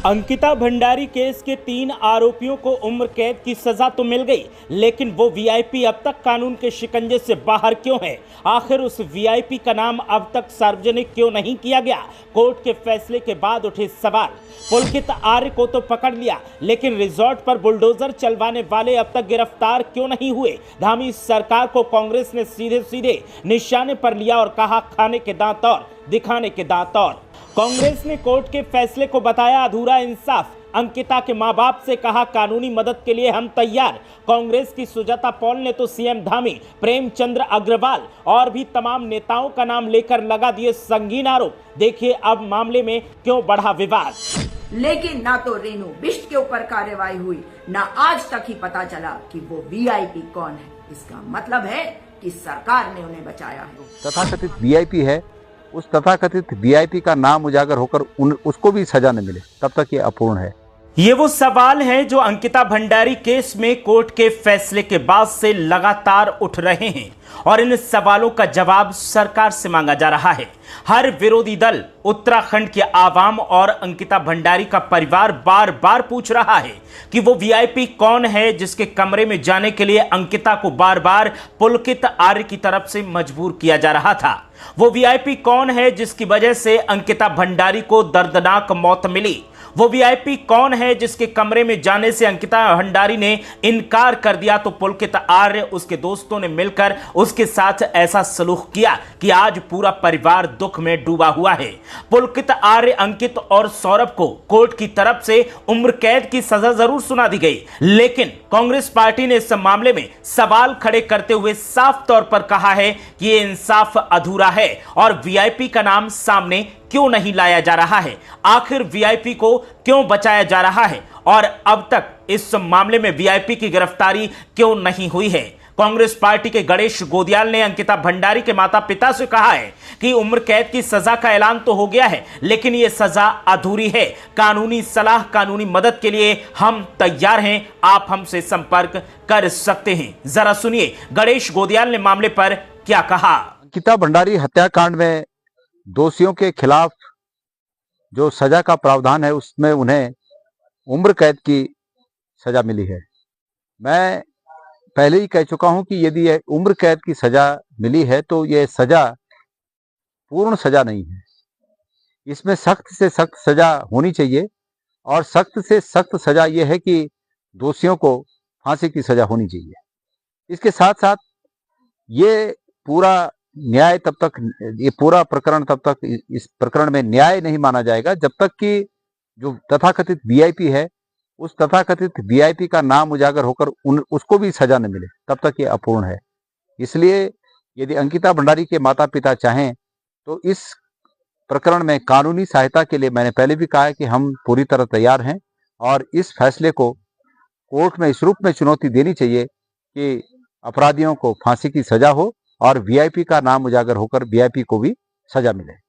Ankita Bhandari case के 3 आरोपियों को उम्र कैद की सजा तो मिल गई, लेकिन वो वीआईपी अब तक कानून के शिकंजे से बाहर क्यों है? आखिर उस वीआईपी का नाम अब तक सार्वजनिक क्यों नहीं किया गया? कोर्ट के फैसले के बाद उठे सवाल। पुलकित आर्य को तो पकड़ लिया, लेकिन रिजॉर्ट पर बुलडोजर चलवाने वाले अब तक गिरफ्तार क्यों नहीं हुए? धामी सरकार को कांग्रेस ने सीधे सीधे निशाने पर लिया और कहा खाने के दांत और दिखाने के दांत और। कांग्रेस ने कोर्ट के फैसले को बताया अधूरा इंसाफ। अंकिता के मां बाप से कहा कानूनी मदद के लिए हम तैयार। कांग्रेस की सुजाता पॉल ने तो सीएम धामी, प्रेमचंद्र अग्रवाल और भी तमाम नेताओं का नाम लेकर लगा दिए संगीन आरोप। देखिए अब मामले में क्यों बढ़ा विवाद। लेकिन ना तो रेणु बिष्ट के ऊपर कार्रवाई हुई, ना आज तक ही पता चला कि वो वीआईपी कौन है। इसका मतलब है कि सरकार ने उन्हें बचाया है। तथाकथित वीआईपी है, उस तथाकथित वीआईपी का नाम उजागर होकर उसको भी सजा न मिले, तब तक ये अपूर्ण है। ये वो सवाल हैं जो अंकिता भंडारी केस में कोर्ट के फैसले के बाद से लगातार उठ रहे हैं और इन सवालों का जवाब सरकार से मांगा जा रहा है। हर विरोधी दल, उत्तराखंड के आवाम और अंकिता भंडारी का परिवार बार बार पूछ रहा है कि वो वीआईपी कौन है जिसके कमरे में जाने के लिए अंकिता को बार बार पुलकित आर्य की तरफ से मजबूर किया जा रहा था। वो वीआईपी कौन है जिसकी वजह से अंकिता भंडारी को दर्दनाक मौत मिली? वो वीआईपी कौन है जिसके कमरे में जाने से अंकिता भंडारी ने इनकार कर दिया तो पुलकित आर्य, उसके दोस्तों ने मिलकर उसके साथ ऐसा सलूक किया कि आज पूरा परिवार दुख में डूबा हुआ है। पुलकित आर्य, अंकित और सौरभ को कोर्ट की तरफ से उम्र कैद की सजा जरूर सुना दी गई, लेकिन कांग्रेस पार्टी ने इस मामले में सवाल खड़े करते हुए साफ तौर पर कहा है कि यह इंसाफ अधूरा है और वीआईपी का नाम सामने क्यों नहीं लाया जा रहा है? आखिर वीआईपी को क्यों बचाया जा रहा है और अब तक इस मामले में वीआईपी की गिरफ्तारी क्यों नहीं हुई है? कांग्रेस पार्टी के गणेश गोदियाल ने अंकिता भंडारी के माता पिता से कहा है कि उम्र कैद की सजा का ऐलान तो हो गया है, लेकिन यह सजा अधूरी है। कानूनी सलाह, कानूनी मदद के लिए हम तैयार हैं। आप हमसे संपर्क कर सकते हैं। जरा सुनिए गणेश गोदियाल ने मामले पर क्या कहा। अंकिता भंडारी हत्याकांड में दोषियों के खिलाफ जो सजा का प्रावधान है उसमें उन्हें उम्र कैद की सजा मिली है। मैं पहले ही कह चुका हूं कि यदि यह उम्र कैद की सजा मिली है तो यह सजा पूर्ण सजा नहीं है। इसमें सख्त से सख्त सजा होनी चाहिए और सख्त से सख्त सजा यह है कि दोषियों को फांसी की सजा होनी चाहिए। इसके साथ साथ ये पूरा न्याय तब तक, ये पूरा प्रकरण तब तक, इस प्रकरण में न्याय नहीं माना जाएगा जब तक कि जो तथाकथित वीआईपी है उस तथाकथित वीआईपी का नाम उजागर होकर उसको भी सजा न मिले, तब तक ये अपूर्ण है। इसलिए यदि अंकिता भंडारी के माता पिता चाहें तो इस प्रकरण में कानूनी सहायता के लिए, मैंने पहले भी कहा है कि हम पूरी तरह तैयार हैं और इस फैसले को कोर्ट में इस रूप में चुनौती देनी चाहिए कि अपराधियों को फांसी की सजा हो और वीआईपी का नाम उजागर होकर वीआईपी को भी सजा मिले।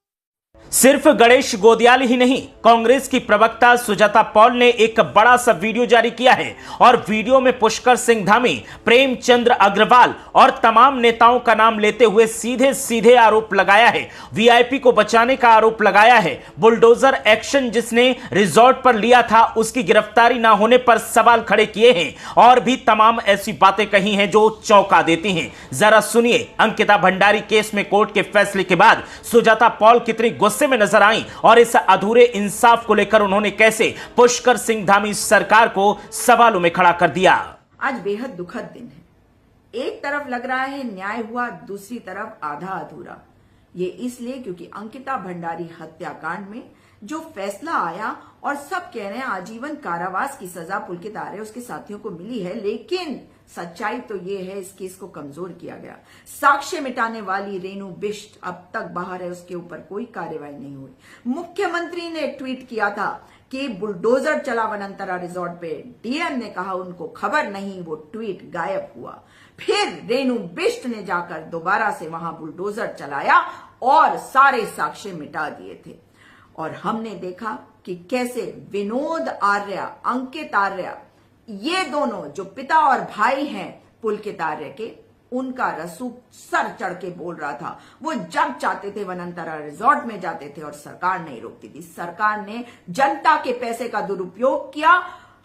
सिर्फ गणेश गोदियाल ही नहीं, कांग्रेस की प्रवक्ता सुजाता पॉल ने एक बड़ा सा वीडियो जारी किया है और वीडियो में पुष्कर सिंह धामी, प्रेमचंद्र अग्रवाल और तमाम नेताओं का नाम लेते हुए सीधे सीधे आरोप लगाया है। वीआईपी को बचाने का आरोप लगाया है। बुलडोजर एक्शन जिसने रिजॉर्ट पर लिया था उसकी गिरफ्तारी ना होने पर सवाल खड़े किए हैं और भी तमाम ऐसी बातें कही हैं जो चौंका देती हैं। जरा सुनिए अंकिता भंडारी केस में कोर्ट के फैसले के बाद सुजाता पॉल कितनी गुस्से में नजर आई और इस अधूरे इंसाफ को लेकर उन्होंने कैसे पुष्कर सिंह धामी सरकार को सवालों में खड़ा कर दिया। आज बेहद दुखद दिन है। एक तरफ लग रहा है न्याय हुआ, दूसरी तरफ आधा अधूरा। ये इसलिए क्योंकि अंकिता भंडारी हत्याकांड में जो फैसला आया और सब कह रहे हैं आजीवन कारावास की सजा पुलकित आर्य उसके साथियों को मिली है, लेकिन सच्चाई तो ये है इस केस को कमजोर किया गया। साक्ष्य मिटाने वाली रेणु बिष्ट अब तक बाहर है, उसके ऊपर कोई कार्रवाई नहीं हुई। मुख्यमंत्री ने ट्वीट किया था कि बुलडोजर चला वनंतरा रिजॉर्ट पे, डीएम ने कहा उनको खबर नहीं, वो ट्वीट गायब हुआ। फिर रेणु बिष्ट ने जाकर दोबारा से वहां बुलडोजर चलाया और सारे साक्ष्य मिटा दिए थे। और हमने देखा कि कैसे विनोद आर्य, अंकित आर्य, ये दोनों जो पिता और भाई हैं पुलकित आर्य के, उनका रसूख सर चढ़ के बोल रहा था। वो जब चाहते थे वनांतरा रिजॉर्ट में जाते थे और सरकार नहीं रोकती थी। सरकार ने जनता के पैसे का दुरुपयोग किया,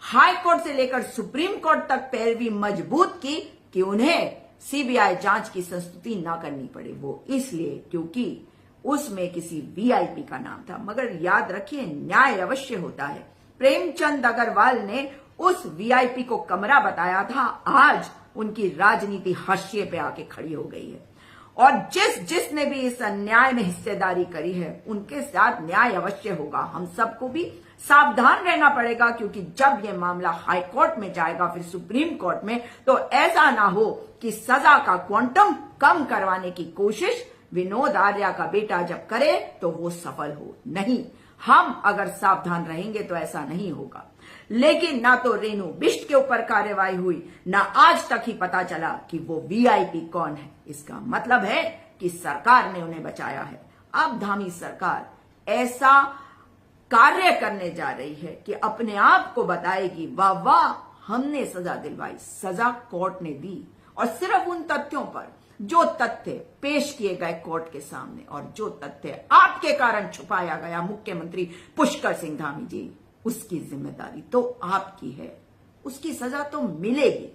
हाई कोर्ट से लेकर सुप्रीम कोर्ट तक पैरवी मजबूत की कि उन्हें सीबीआई जांच की संस्तुति ना करनी पड़े। वो इसलिए क्योंकि उसमें किसी वीआईपी का नाम था। मगर याद रखिए, न्याय अवश्य होता है। प्रेमचंद अग्रवाल ने उस वीआईपी को कमरा बताया था। आज उनकी राजनीति हाशिए पे आके खड़ी हो गई है और जिसने भी इस अन्याय में हिस्सेदारी करी है उनके साथ न्याय अवश्य होगा। हम सबको भी सावधान रहना पड़ेगा, क्योंकि जब यह मामला हाई कोर्ट में जाएगा, फिर सुप्रीम कोर्ट में, तो ऐसा ना हो कि सजा का क्वांटम कम करवाने की कोशिश विनोद आर्या का बेटा जब करे तो वो सफल हो। नहीं, हम अगर सावधान रहेंगे तो ऐसा नहीं होगा। लेकिन ना तो रेणु बिष्ट के ऊपर कार्रवाई हुई, ना आज तक ही पता चला कि वो वीआईपी कौन है। इसका मतलब है कि सरकार ने उन्हें बचाया है। अब धामी सरकार ऐसा कार्य करने जा रही है कि अपने आप को बताएगी, वाह वाह, हमने सजा दिलवाई। सजा कोर्ट ने दी, और सिर्फ उन तथ्यों पर जो तथ्य पेश किए गए कोर्ट के सामने, और जो तथ्य आपके कारण छुपाया गया मुख्यमंत्री पुष्कर सिंह धामी जी, उसकी जिम्मेदारी तो आपकी है। उसकी सजा तो मिलेगी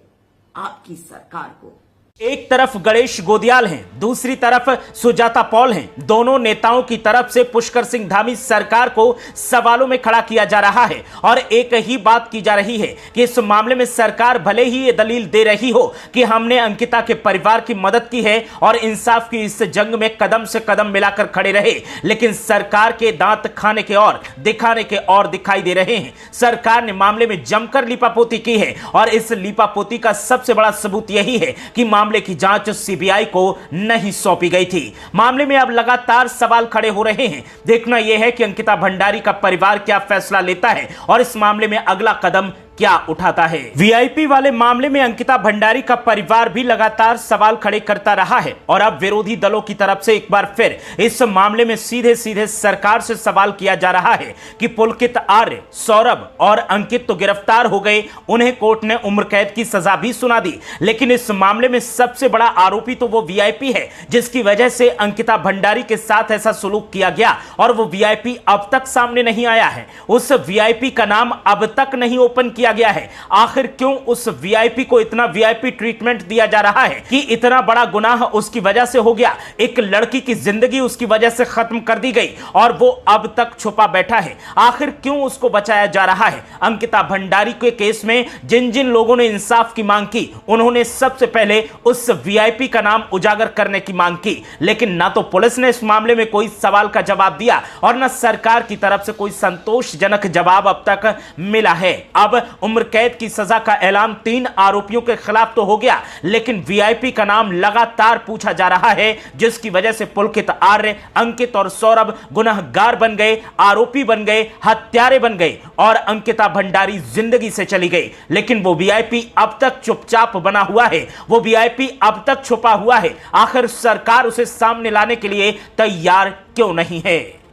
आपकी सरकार को। एक तरफ गणेश गोदियाल हैं, दूसरी तरफ सुजाता पॉल हैं। दोनों नेताओं की तरफ से पुष्कर सिंह धामी सरकार को सवालों में खड़ा किया जा रहा है और एक ही बात की जा रही है कि इस मामले में सरकार भले ही ये दलील दे रही हो कि हमने अंकिता के परिवार की मदद की है और इंसाफ की इस जंग में कदम से कदम मिलाकर खड़े रहे, लेकिन सरकार के दांत खाने के और दिखाने के और दिखाई दे रहे हैं। सरकार ने मामले में जमकर लीपापोती की है और इस लीपापोती का सबसे बड़ा सबूत यही है कि मामले की जांच सीबीआई को नहीं सौंपी गई थी। मामले में अब लगातार सवाल खड़े हो रहे हैं। देखना यह है कि अंकिता भंडारी का परिवार क्या फैसला लेता है और इस मामले में अगला कदम क्या उठाता है। वीआईपी वाले मामले में अंकिता भंडारी का परिवार भी लगातार सवाल खड़े करता रहा है और अब विरोधी दलों की तरफ से एक बार फिर इस मामले में सीधे सीधे सरकार से सवाल किया जा रहा है कि पुलकित आर्य, सौरभ और अंकित तो गिरफ्तार हो गए, उन्हें कोर्ट ने उम्र कैद की सजा भी सुना दी, लेकिन इस मामले में सबसे बड़ा आरोपी तो वो वीआईपी है जिसकी वजह से अंकिता भंडारी के साथ ऐसा सुलूक किया गया और वो वीआईपी अब तक सामने नहीं आया है। उस वीआईपी का नाम अब तक नहीं ओपन किया गया है। आखिर क्यों उस वीआईपी को इतना वीआईपी ट्रीटमेंट दिया जा रहा है कि इतना बड़ा गुनाह उसकी वजह से हो गया, एक लड़की की जिंदगी उसकी वजह से खत्म कर दी गई और वो अब तक छुपा बैठा है। आखिर क्यों उसको बचाया जा रहा है? अंकिता भंडारी के केस में जिन जिन लोगों ने इंसाफ की मांग की, उन्होंने सबसे पहले उस वीआईपी का नाम उजागर करने की मांग की, लेकिन ना तो पुलिस ने इस मामले में कोई सवाल का जवाब दिया और ना सरकार की तरफ से कोई संतोषजनक जवाब अब तक मिला है। अब उम्र कैद की सजा का ऐलान 3 आरोपियों के खिलाफ तो हो गया, लेकिन वीआईपी का नाम लगातार पूछा जा रहा है, जिसकी वजह से पुलकित आर्य, अंकित और सौरभ गुनहगार बन गए, आरोपी बन गए, हत्यारे बन गए और अंकिता भंडारी जिंदगी से चली गई। लेकिन वो वीआईपी अब तक चुपचाप बना हुआ है, वो वीआईपी अब तक छुपा हुआ है। आखिर सरकार उसे सामने लाने के लिए तैयार क्यों नहीं है?